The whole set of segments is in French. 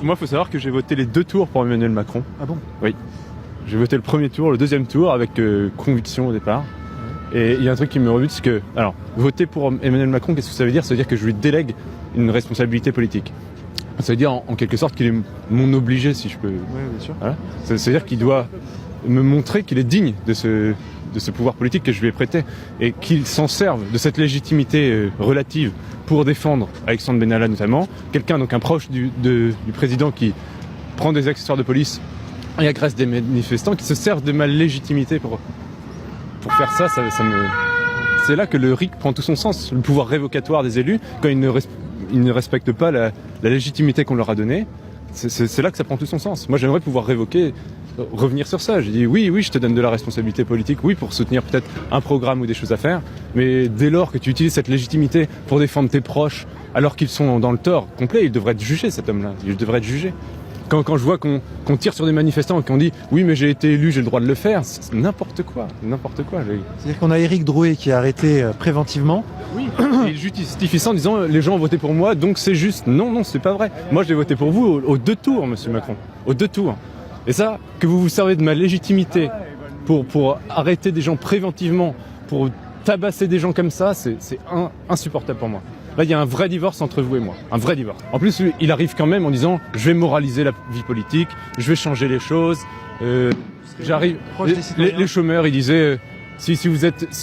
Moi, il faut savoir que j'ai voté les 2 tours pour Emmanuel Macron. Ah bon? Oui. J'ai voté le premier tour, le deuxième tour avec conviction au départ. Et il y a un truc qui me rebute, c'est que, alors, voter pour Emmanuel Macron, qu'est-ce que ça veut dire? Ça veut dire que je lui délègue une responsabilité politique. Ça veut dire en quelque sorte qu'il est mon obligé, si je peux. Oui, bien sûr. Voilà. Ça veut dire qu'il doit me montrer qu'il est digne de ce pouvoir politique que je lui ai prêté et qu'il s'en serve de cette légitimité relative pour défendre Alexandre Benalla notamment, quelqu'un donc un proche du président qui prend des accessoires de police et agresse des manifestants, qui se servent de ma légitimité pour faire ça, c'est là que le RIC prend tout son sens, le pouvoir révocatoire des élus quand ils ne respectent pas la légitimité qu'on leur a donnée. C'est là que ça prend tout son sens. Moi, j'aimerais pouvoir révoquer, revenir sur ça. J'ai dit oui, je te donne de la responsabilité politique, oui, pour soutenir peut-être un programme ou des choses à faire, mais dès lors que tu utilises cette légitimité pour défendre tes proches, alors qu'ils sont dans le tort complet, il devrait être jugé, cet homme-là. Il devrait être jugé. Quand je vois qu'on tire sur des manifestants et qu'on dit oui, mais j'ai été élu, j'ai le droit de le faire, c'est n'importe quoi. C'est-à-dire qu'on a Éric Drouet qui est arrêté préventivement. Oui, et il justifie ça en disant les gens ont voté pour moi, donc c'est juste. Non, c'est pas vrai. Moi, j'ai voté pour vous aux 2 tours, monsieur Macron. Aux 2 tours. Et ça, que vous vous servez de ma légitimité pour arrêter des gens préventivement, pour tabasser des gens comme ça, c'est insupportable pour moi. Là, il y a un vrai divorce entre vous et moi. Un vrai divorce. En plus, il arrive quand même en disant je vais moraliser la vie politique, je vais changer les choses. J'arrive. Les chômeurs, il disait si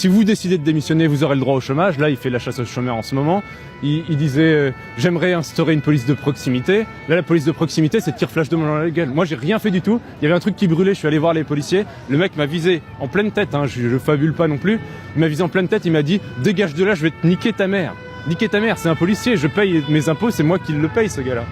vous décidez de démissionner, vous aurez le droit au chômage. Là, il fait la chasse aux chômeurs en ce moment. Il disait j'aimerais instaurer une police de proximité. Là, la police de proximité, c'est tir flash de dans la gueule. Moi, j'ai rien fait du tout. Il y avait un truc qui brûlait. Je suis allé voir les policiers. Le mec m'a visé en pleine tête. Je fabule pas non plus. Il m'a visé en pleine tête. Il m'a dit dégage de là, je vais te niquer ta mère. Niquer ta mère, c'est un policier, je paye mes impôts, c'est moi qui le paye, ce gars-là.